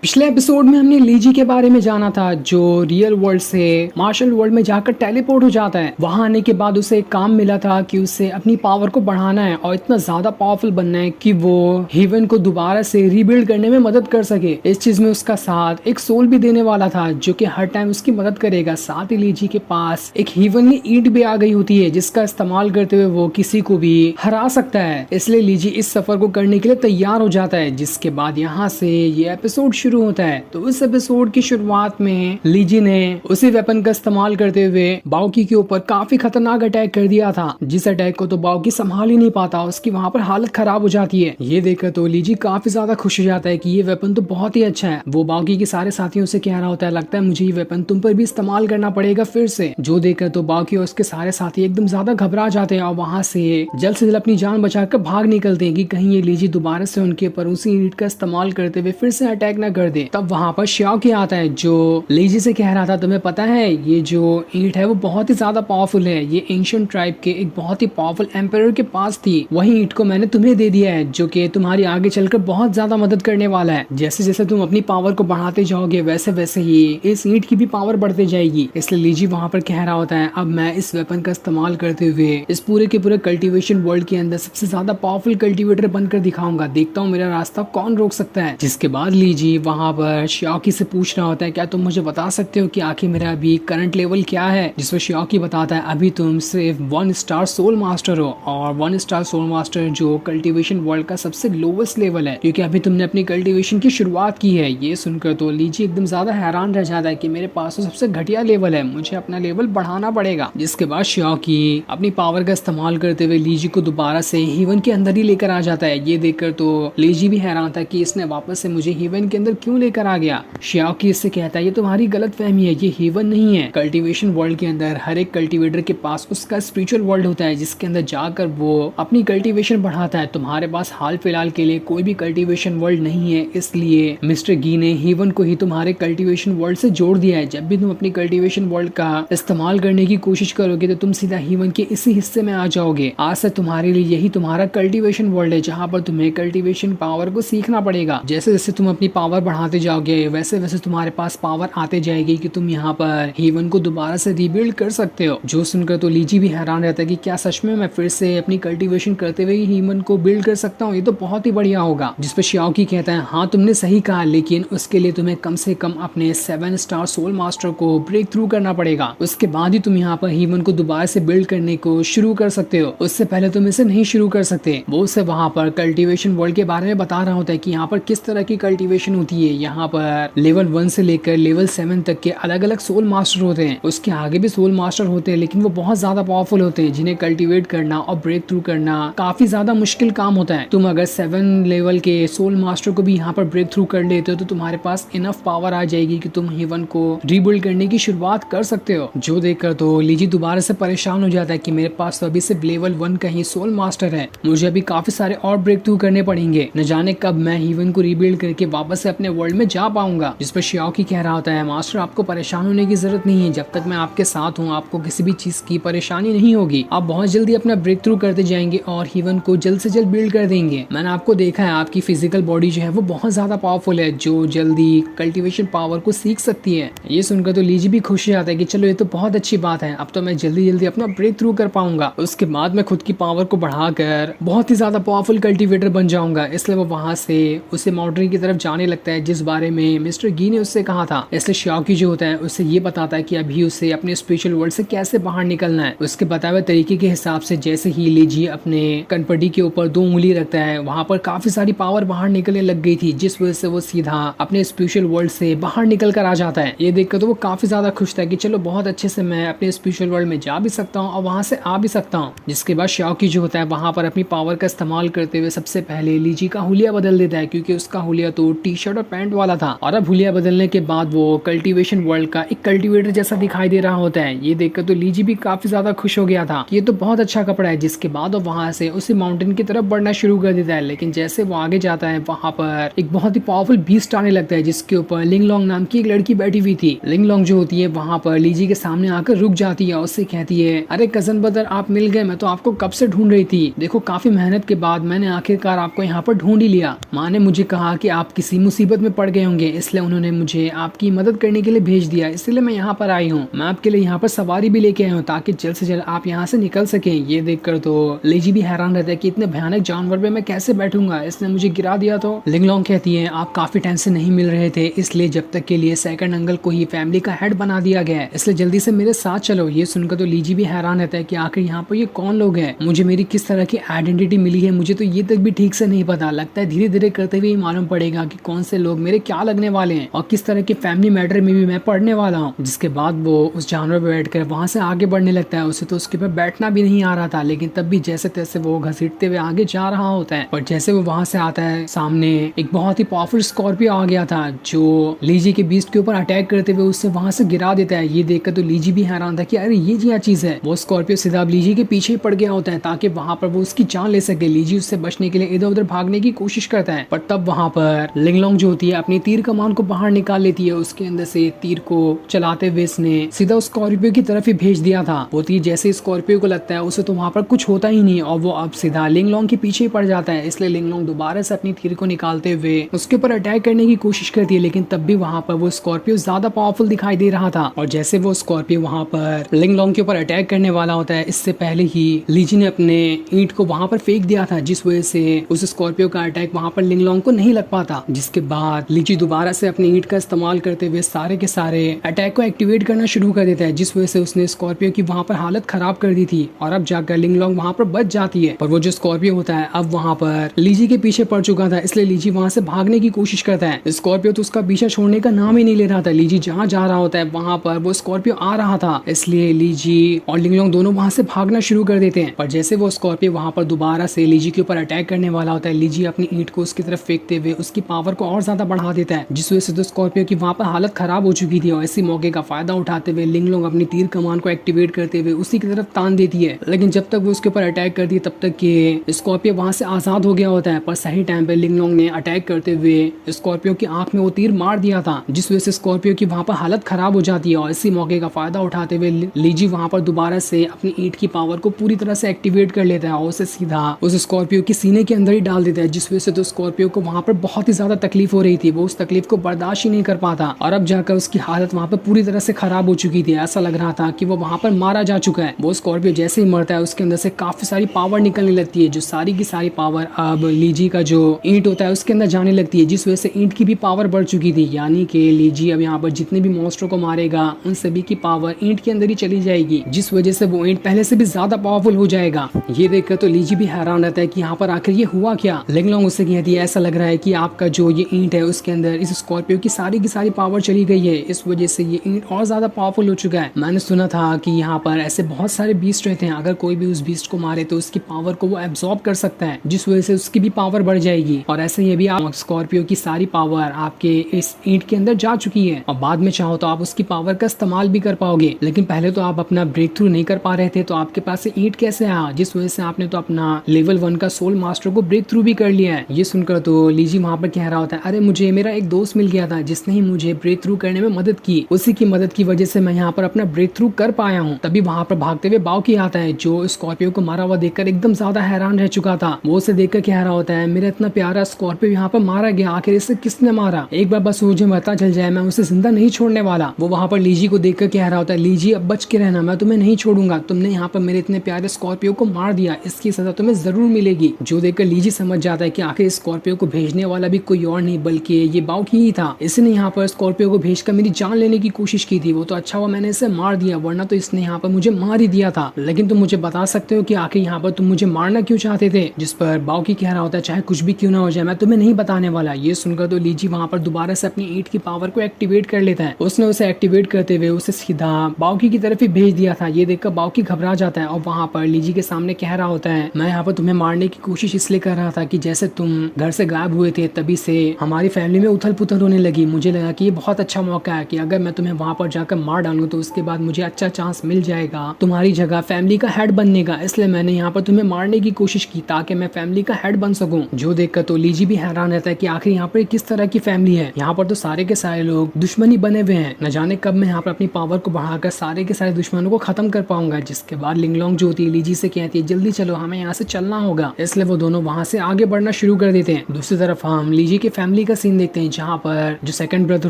पिछले एपिसोड में हमने लीजी के बारे में जाना था जो रियल वर्ल्ड से मार्शल वर्ल्ड में जाकर टेलीपोर्ट हो जाता है। वहां आने के बाद उसे एक काम मिला था कि उसे अपनी पावर को बढ़ाना है और इतना ज्यादा पावरफुल बनना है कि वो हेवन को दोबारा से रीबिल्ड करने में मदद कर सके। इस चीज में उसका साथ एक सोल भी देने वाला था जो कि हर टाइम उसकी मदद करेगा। साथ ही लीजी के पास एक हेवनली ईंट भी आ गई होती है जिसका इस्तेमाल करते हुए वो किसी को भी हरा सकता है। इसलिए लीजी इस सफर को करने के लिए तैयार हो जाता है। जिसके बाद यहाँ से ये एपिसोड शुरू होता है। तो इस एपिसोड की शुरुआत में लीजी ने उसी वेपन का इस्तेमाल करते हुए बाओकी के ऊपर काफी खतरनाक अटैक कर दिया था, जिस अटैक को तो बाओकी संभाल ही नहीं पाता। उसकी वहां पर हालत खराब हो जाती है। ये देखकर तो लीजी काफी ज्यादा खुश हो जाता है कि ये वेपन तो बहुत ही अच्छा है। वो बाओकी के सारे साथियों से कह रहा होता है, लगता है मुझे ये वेपन तुम पर भी इस्तेमाल करना पड़ेगा फिर से। जो देखकर तो बाओकी और उसके सारे साथी एकदम ज्यादा घबरा जाते हैं और वहां से जल्द अपनी जान बचाकर भाग निकलते हैं कि कहीं ये लीजी दोबारा से उनके ऊपर उसी ईंट का इस्तेमाल करते हुए फिर से अटैक न कर दे। तब वहां पर श्याओकी आता है जो लीजी से कह रहा था, तुम्हें पता है ये जो ईंट है वो बहुत ही ज्यादा पावरफुल है। ये एंशिएंट ट्राइब के एक बहुत ही पावरफुल एम्परर के पास थी। वही ईंट को मैंने तुम्हें दे दिया है जो कि तुम्हारी आगे चलकर बहुत ज्यादा मदद करने वाला है। जैसे जैसे तुम अपनी पावर को बढ़ाते जाओगे वैसे वैसे ही इस ईंट की भी पावर बढ़ती जाएगी। इसलिए लीजी वहां पर कह रहा होता है, अब मैं इस वेपन का इस्तेमाल करते हुए इस पूरे के पूरे कल्टीवेशन वर्ल्ड के अंदर सबसे ज्यादा पावरफुल कल्टीवेटर बनकर दिखाऊंगा। देखता हूँ मेरा रास्ता कौन रोक सकता है। जिसके बाद लीजी वहां पर श्याओकी से पूछ रहा होता है, क्या तुम मुझे बता सकते हो कि आखिर मेरा अभी करंट लेवल क्या है। जिस पर श्याओकी बताता है, अभी तुम सिर्फ 1 स्टार सोल मास्टर हो और 1 स्टार सोल मास्टर जो कल्टीवेशन वर्ल्ड का सबसे लोवेस्ट लेवल है, क्योंकि अभी तुमने अपनी कल्टीवेशन की शुरुआत की है। ये सुनकर तो लीजी एकदम ज्यादा हैरान रह जाता है कि मेरे पास तो सबसे घटिया लेवल है, मुझे अपना लेवल बढ़ाना पड़ेगा। जिसके बाद श्याओकी अपनी पावर का इस्तेमाल करते हुए लीजी को दोबारा से हेवन के अंदर ही लेकर आ जाता है। ये देखकर तो लीजी भी हैरान था कि इसने वापस से मुझे हेवन के अंदर क्यों लेकर आ गया। श्याओकी इससे कहता है, ये तुम्हारी गलतफहमी है, ये हेवन नहीं है। कल्टीवेशन वर्ल्ड के अंदर हर एक कल्टीवेटर के पास उसका स्पिरिचुअल वर्ल्ड होता है जिसके अंदर जाकर वो अपनी कल्टीवेशन बढ़ाता है। तुम्हारे पास हाल फिलहाल के लिए कोई भी कल्टीवेशन वर्ल्ड नहीं है, इसलिए मिस्टर गी ने हेवन को ही तुम्हारे कल्टीवेशन वर्ल्ड से जोड़ दिया है। जब भी तुम अपनी कल्टीवेशन वर्ल्ड का इस्तेमाल करने की कोशिश करोगे तो तुम सीधा हेवन के इसी हिस्से में आ जाओगे। आज से तुम्हारे लिए यही तुम्हारा कल्टीवेशन वर्ल्ड है जहाँ पर तुम्हें कल्टीवेशन पावर को सीखना पड़ेगा। जैसे जैसे तुम अपनी पावर बढ़ाते जाओगे वैसे वैसे तुम्हारे पास पावर आते जाएगी कि तुम यहाँ पर हेवन को दोबारा से रीबिल्ड कर सकते हो। जो सुनकर तो लीजी भी हैरान रहता है कि क्या सच में मैं फिर से अपनी कल्टीवेशन करते हुए हेवन को बिल्ड कर सकता हूँ, ये तो बहुत ही बढ़िया होगा। जिस पर श्याओकी कहता है, हाँ तुमने सही कहा, लेकिन उसके लिए तुम्हें कम से कम अपने 7 स्टार सोल मास्टर को ब्रेक थ्रू करना पड़ेगा। उसके बाद ही तुम यहाँ पर हेवन को दोबारा से बिल्ड करने को शुरू कर सकते हो। उससे पहले तुम इसे नहीं शुरू कर सकते। वो उसे वहाँ पर कल्टीवेशन वर्ल्ड के बारे में बता रहा होता है कि यहाँ पर किस तरह की कल्टीवेशन होती है। यहाँ पर लेवल 1 से लेकर लेवल 7 तक के अलग अलग सोल मास्टर होते हैं। उसके आगे भी सोल मास्टर होते हैं लेकिन वो बहुत ज्यादा पावरफुल होते हैं जिन्हें कल्टीवेट करना और ब्रेक थ्रू करना काफी ज्यादा मुश्किल काम होता है। तुम अगर 7 लेवल के सोल मास्टर को भी यहाँ पर ब्रेक थ्रू कर लेते हो तो तुम्हारे पास इनफ पावर आ जाएगी कि तुम हेवन को रीबिल्ड करने की शुरुआत कर सकते हो। जो देखकर तो लीजी दोबारा से परेशान हो जाता है कि मेरे पास तो अभी सिर्फ लेवल 1 का ही सोल मास्टर है, मुझे अभी काफी सारे और ब्रेक थ्रू करने पड़ेंगे। न जाने कब मैं हेवन को रीबिल्ड करके वापस से अपने वर्ल्ड में जा पाऊंगा। जिस पर श्याओकी कह रहा होता है, मास्टर आपको परेशान होने की जरूरत नहीं है, जब तक मैं आपके साथ हूँ आपको किसी भी चीज की परेशानी नहीं होगी। आप बहुत जल्दी अपना ब्रेक थ्रू करते जाएंगे और हेवन को जल्द से जल्द बिल्ड कर देंगे। मैंने आपको देखा है, आपकी फिजिकल बॉडी जो है वो बहुत ज्यादा पावरफुल है जो जल्दी कल्टीवेशन पावर को सीख सकती है। ये सुनकर तो लीजी भी खुश हो जाता है कि चलो ये तो बहुत अच्छी बात है, अब तो मैं जल्दी जल्दी अपना ब्रेक थ्रू कर पाऊंगा। उसके बाद मैं खुद की पावर को बढ़ाकर बहुत ही ज्यादा पावरफुल कल्टीवेटर बन जाऊंगा। इसलिए वो वहां से उसे माउंटेन की तरफ जाने लगता है जिस बारे में मिस्टर गी ने उससे कहा था। इसलिए श्याओकी जो होता है उससे ये बताता है कि अभी उसे अपने स्पिरिचुअल वर्ल्ड से कैसे बाहर निकलना है। उसके बताए हुए तरीके के हिसाब से जैसे ही लीजी अपने कनपटी के ऊपर 2 उंगली रखता है वहां पर काफी सारी पावर बाहर निकलने लग गई थी, जिस वजह से वो सीधा अपने स्पिरिचुअल वर्ल्ड से बाहर निकल कर आ जाता है। ये देखकर तो वो काफी ज्यादा खुश था कि चलो बहुत अच्छे से मैं अपने स्पिरिचुअल वर्ल्ड में जा भी सकता हूँ और वहां से आ भी सकता हूँ। जिसके बाद श्याओकी जो होता है वहां पर अपनी पावर का इस्तेमाल करते हुए सबसे पहले लीजी का हुलिया बदल देता है, क्योंकि उसका हुलिया तो टी शर्ट और पैंट वाला था और अब हुलिया बदलने के बाद वो कल्टीवेशन वर्ल्ड का एक कल्टीवेटर जैसा दिखाई दे रहा होता है। ये देखकर तो लीजी भी काफी ज्यादा खुश हो गया था, ये तो बहुत अच्छा कपड़ा है। जिसके बाद वो वहां से उसी माउंटेन की तरफ बढ़ना शुरू कर देता है, लेकिन जैसे वो आगे जाता है वहां पर एक बहुत ही पावरफुल बीस्ट आने लगता है जिसके ऊपर लिंगलोंग नाम की एक लड़की बैठी हुई थी। लिंगलोंग जो होती है वहां पर लीजी के सामने आकर रुक जाती है और उससे कहती है, अरे कजन ब्रदर आप मिल गए, मैं तो आपको कब से ढूंढ रही थी। देखो काफी मेहनत के बाद मैंने आखिरकार आपको यहाँ पर ढूंढ ही लिया। माँ ने मुझे कहा कि आप किसी मुसीबत मुसीबत में पड़ गए होंगे, इसलिए उन्होंने मुझे आपकी मदद करने के लिए भेज दिया, इसलिए मैं यहाँ पर आई हूँ। मैं आपके लिए यहाँ पर सवारी भी लेके आया हूँ ताकि जल्द से जल्द आप यहाँ से निकल सके। ये देखकर तो लीजी भी हैरान रहता है कि इतने भयानक जानवर पे मैं कैसे बैठूंगा, इसने मुझे गिरा दिया तो। लिंगलोंग कहती है आप काफी टाइम से नहीं मिल रहे थे, इसलिए जब तक के लिए सेकंड अंकल को ही फैमिली का हेड बना दिया गया है, इसलिए जल्दी से मेरे साथ चलो। ये सुनकर तो लीजी भी हैरान रहता है कि आखिर यहाँ पर ये कौन लोग हैं, मुझे मेरी किस तरह की आइडेंटिटी मिली है, मुझे तो ये तक भी ठीक से नहीं पता। लगता है धीरे धीरे करते हुए मालूम पड़ेगा कि कौन से लोग मेरे क्या लगने वाले हैं और किस तरह के फैमिली मैटर में भी मैं पढ़ने वाला हूँ। जिसके बाद वो उस जानवर पे बैठकर वहां से आगे बढ़ने लगता है। उसे तो उसके ऊपर बैठना भी नहीं आ रहा था, लेकिन तब भी जैसे तैसे वो घसीटते हुए आगे जा रहा होता है। और जैसे वो वहां से आता है, सामने एक बहुत ही पावरफुल स्कॉर्पियो आ गया था जो लीजी के बीस्ट के ऊपर अटैक करते हुए उससे वहां से गिरा देता है। ये देखकर तो लीजी भी हैरान था कि अरे ये क्या चीज है। वो स्कॉर्पियो सीधा लीजी के पीछे ही पड़ गया होता है ताकि वहां पर वो उसकी जान ले सके। लीजी उससे बचने के लिए इधर उधर भागने की कोशिश करता है, पर तब वहां पर लिंगलोंग जो होती है अपनी तीर कमान को बाहर निकाल लेती है। उसके अंदर से तीर को चलाते हुए इसने सीधा उस स्कॉर्पियो की तरफ ही भेज दिया था। वो तीर जैसे स्कॉर्पियो को लगता है उसे तो वहां पर कुछ होता ही नहीं और वो अब सीधा लिंगलोंग के पीछे ही पड़ जाता है। इसलिए लिंगलोंग दोबारा से अपनी तीर को निकालते हुए उसके ऊपर अटैक करने की कोशिश करती है, लेकिन तब भी वहां पर वो स्कॉर्पियो ज्यादा पावरफुल दिखाई दे रहा था। और जैसे वो स्कॉर्पियो वहां पर लिंगलोंग के ऊपर अटैक करने वाला होता है, इससे पहले ही लीजी ने अपने ईंट को वहां पर फेंक दिया था, जिस वजह से उस स्कॉर्पियो का अटैक वहां पर लिंगलोंग को नहीं लग पाता। जिसके बाद लीजी दोबारा से अपनी ईंट का इस्तेमाल करते हुए सारे के सारे अटैक को एक्टिवेट करना शुरू कर देता है, जिस वजह से उसने स्कॉर्पियो की वहां पर हालत खराब कर दी थी और अब जाकर लिंगलोंग वहां पर बच जाती है। पर वो जो स्कॉर्पियो होता है अब वहां पर लीजी के पीछे पड़ चुका था, इसलिए लीजी वहां से भागने की कोशिश करता है। स्कॉर्पियो तो उसका पीछा छोड़ने का नाम ही नहीं ले रहा था। लीजी जहाँ जा रहा होता है वहां पर वो स्कॉर्पियो आ रहा था, इसलिए लीजी और लिंगलोंग दोनों वहां से भागना शुरू कर देते हैं। पर जैसे वो स्कॉर्पियो वहां पर दोबारा से लीजी के ऊपर अटैक करने वाला होता है, लीजी अपनी ईंट को उसकी तरफ फेंकते हुए उसकी पावर को और ज्यादा बढ़ा देता है, जिस वजह से तो स्कॉर्पियो की वहां पर हालत खराब हो चुकी थी। और इसी मौके का फायदा उठाते हुए लिंगलोंग अपनी तीर कमान को एक्टिवेट करते हुए उसी की तरफ तान देती है। लेकिन जब तक वो उसके ऊपर अटैक करती है तब तक के स्कॉर्पियो वहां से आजाद हो गया होता है। पर सही टाइम पे लिंगलोंग ने अटैक करते हुए स्कॉर्पियो की आंख में वो तीर मार दिया था, जिस वजह से स्कॉर्पियो की वहां पर हालत खराब हो जाती है। और इसी मौके का फायदा उठाते हुए लीजी वहां पर दोबारा से अपनी ईंट की पावर को पूरी तरह से एक्टिवेट कर लेता है और उसे सीधा उस स्कॉर्पियो की सीने के अंदर ही डाल देता है, जिस वजह से तो स्कॉर्पियो को वहां पर बहुत ही ज्यादा तकलीफ हो रही थी। वो उस तकलीफ को बर्दाश्त ही नहीं कर पाता और अब जाकर उसकी हालत वहां पर पूरी तरह से खराब हो चुकी थी। ऐसा लग रहा था कि वो वहां पर मारा जा चुका है। वो स्कॉर्पियो जैसे ही मरता है उसके अंदर से काफी सारी पावर निकलने लगती है, जो सारी की सारी पावर अब लीजी का जो ईंट होता है उसके अंदर जाने लगती है, जिस वजह से ईंट की भी पावर बढ़ चुकी थी। यानी कि लीजी अब यहाँ पर जितने भी मॉन्स्टर को मारेगा उन सभी की पावर ईंट के अंदर ही चली जाएगी, जिस वजह से वो ईंट पहले से भी ज्यादा पावरफुल हो जाएगा। ये देखकर तो लीजी भी हैरान रहता है कि यहाँ पर आखिर ये हुआ क्या। लिंगलोंग उससे कहती है ऐसा लग रहा है कि आपका जो ये ईंट है उसके अंदर इस स्कॉर्पियो की सारी पावर चली गई है, इस वजह से ये ईंट और ज्यादा पावरफुल हो चुका है। मैंने सुना था कि यहाँ पर ऐसे बहुत सारे बीस्ट रहते हैं, अगर कोई भी उस बीस्ट को मारे तो उसकी पावर को वो एब्जॉर्ब कर सकता है, जिस वजह से उसकी भी पावर बढ़ जाएगी। और ऐसे ही अभी आप स्कॉर्पियो की सारी पावर आपके इस ईंट के अंदर जा चुकी है और बाद में चाहो तो आप उसकी पावर का इस्तेमाल भी कर पाओगे। लेकिन पहले तो आप अपना ब्रेक थ्रू नहीं कर पा रहे थे, तो आपके पास ईंट कैसे आया, जिस वजह से आपने तो अपना लेवल 1 का सोल मास्टर को ब्रेक थ्रू भी कर लिया है। ये सुनकर तो लीजी वहां पर कह रहा होता है अरे मुझे मेरा एक दोस्त मिल गया था जिसने ही मुझे ब्रेक थ्रू करने में मदद की, उसी की मदद की वजह से मैं यहाँ पर अपना ब्रेक थ्रू कर पाया हूँ। तभी वहां पर भागते हुए बाउकी आता है, जो स्कॉर्पियो को मारा हुआ देखकर एकदम ज्यादा हैरान रह चुका था। वो उसे देखकर कह रहा होता है मेरा इतना प्यारा स्कॉर्पियो यहाँ पर मारा गया, आखिर इसे किसने मारा, एक बार बस मुझे पता चल जाए, मैं उसे जिंदा नहीं छोड़ने वाला। वो वहां पर लीजी को देखकर कह रहा होता है लीजी अब बच के रहना, मैं तुम्हें नहीं छोड़ूंगा, तुमने यहाँ पर मेरे इतने प्यारे स्कॉर्पियो को मार दिया, इसकी सजा तुम्हें जरूर मिलेगी। जो देखकर लीजी समझ जाता है कि आखिर स्कॉर्पियो को भेजने वाला भी कोई और नहीं बल्कि ये बाउकी ही था। इसने यहाँ पर स्कॉर्पियो को भेजकर मेरी जान लेने की कोशिश की थी, वो तो अच्छा हुआ मैंने इसे मार दिया, वरना तो इसने यहाँ पर मुझे मार ही दिया था। लेकिन तुम मुझे बता सकते हो कि आखिर यहाँ पर तुम मुझे मारना क्यों चाहते थे। जिस पर बाउकी कह रहा होता है चाहे कुछ भी क्यों ना हो जाए मैं तुम्हें नहीं बताने वाला। ये सुनकर तो लीजी वहां पर दोबारा से अपनी ईंट की पावर को एक्टिवेट कर लेता है। उसने उसे एक्टिवेट करते हुए उसे सीधा बाउकी की तरफ ही भेज दिया था। ये देखकर बाउकी घबरा जाता है और वहां पर लीजी के सामने कह रहा होता है मैं यहाँ पर तुम्हें मारने की कोशिश इसलिए कर रहा था कि जैसे तुम घर से गायब हुए थे तभी से हमारी फैमिली में उथल पुथल होने लगी। मुझे लगा कि ये बहुत अच्छा मौका है कि अगर मैं तुम्हें वहां पर जाकर मार डालूं तो उसके बाद मुझे अच्छा चांस मिल जाएगा तुम्हारी जगह फैमिली का हेड बनने का, इसलिए मैंने यहाँ पर तुम्हें मारने की कोशिश की ताकि मैं फैमिली का हेड बन सकूं। जो देखकर तो लीजी भी हैरान रहता है कि आखिर यहाँ पर किस तरह की फैमिली है, यहाँ पर तो सारे के सारे लोग दुश्मनी बने हुए हैं, न जाने कब मैं यहाँ पर अपनी पावर को बढ़ाकर सारे के सारे दुश्मनों को खत्म कर पाऊंगा। जिसके बाद लिंगलोंग जो होती है लीजी से कहती है जल्दी चलो हमें यहाँ से चलना होगा, इसलिए वो दोनों वहाँ से आगे बढ़ना शुरू कर देते हैं। दूसरी तरफ हम लीजी के फैमिली फैमिली का सीन देखते हैं जहाँ पर जो सेकंड ब्रदर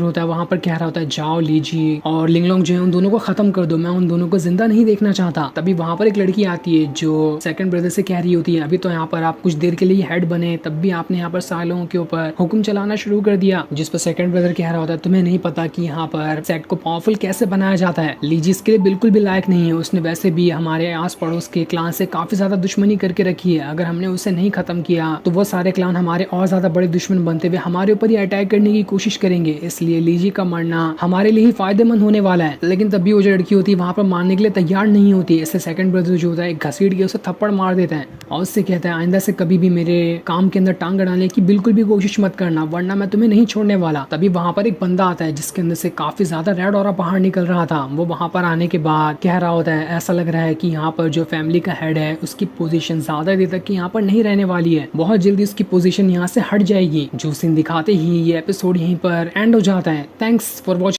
होता है वहाँ पर कह रहा होता है जाओ लीजी और लिंगलोंग जो है उन दोनों को खत्म कर दो, मैं उन दोनों को जिंदा नहीं देखना चाहता। तभी वहाँ पर एक लड़की आती है जो सेकंड ब्रदर से कह रही होती है अभी तो यहाँ पर आप कुछ देर के लिए हेड बने, तब भी आपने यहाँ पर सारे लोगों के ऊपर हुक्म चलाना शुरू कर दिया। जिस पर सेकंड ब्रदर कह रहा होता है तुम्हें नहीं पता कि यहाँ पर सेट को पावरफुल कैसे बनाया जाता है। लीजी इसके लिए बिल्कुल भी लायक नहीं है, उसने वैसे भी हमारे आस पड़ोस के क्लान से काफी ज्यादा दुश्मनी करके रखी है। अगर हमने उसे नहीं खत्म किया तो वो सारे क्लान हमारे और ज्यादा बड़े दुश्मन बनते हुए हमारे ऊपर ही अटैक करने की कोशिश करेंगे, इसलिए लीजी का मरना हमारे लिए ही फायदेमंद होने वाला है। लेकिन तब भी वो जो लड़की होती है वहाँ पर मारने के लिए तैयार नहीं होती है। इससे सेकंड ब्रदर जो होता है घसीट के उसे थप्पड़ मार देता है और उससे कहता है आइंदा से कभी भी मेरे काम के अंदर टांग अड़ाने की बिल्कुल भी कोशिश मत करना वरना मैं तुम्हें नहीं छोड़ने वाला। तभी वहाँ पर एक बंदा आता है जिसके अंदर से काफी ज्यादा रेड ऑरा बाहर निकल रहा था। वो वहाँ पर आने के बाद कह रहा होता है ऐसा लग रहा है कि यहाँ पर जो फैमिली का हेड है उसकी पोजीशन ज्यादा देर तक यहाँ पर नहीं रहने वाली है, बहुत जल्दी उसकी पोजीशन यहाँ से हट जाएगी। जो सीन दिखाते ही ये एपिसोड यहीं पर एंड हो जाता है। Thanks for watching.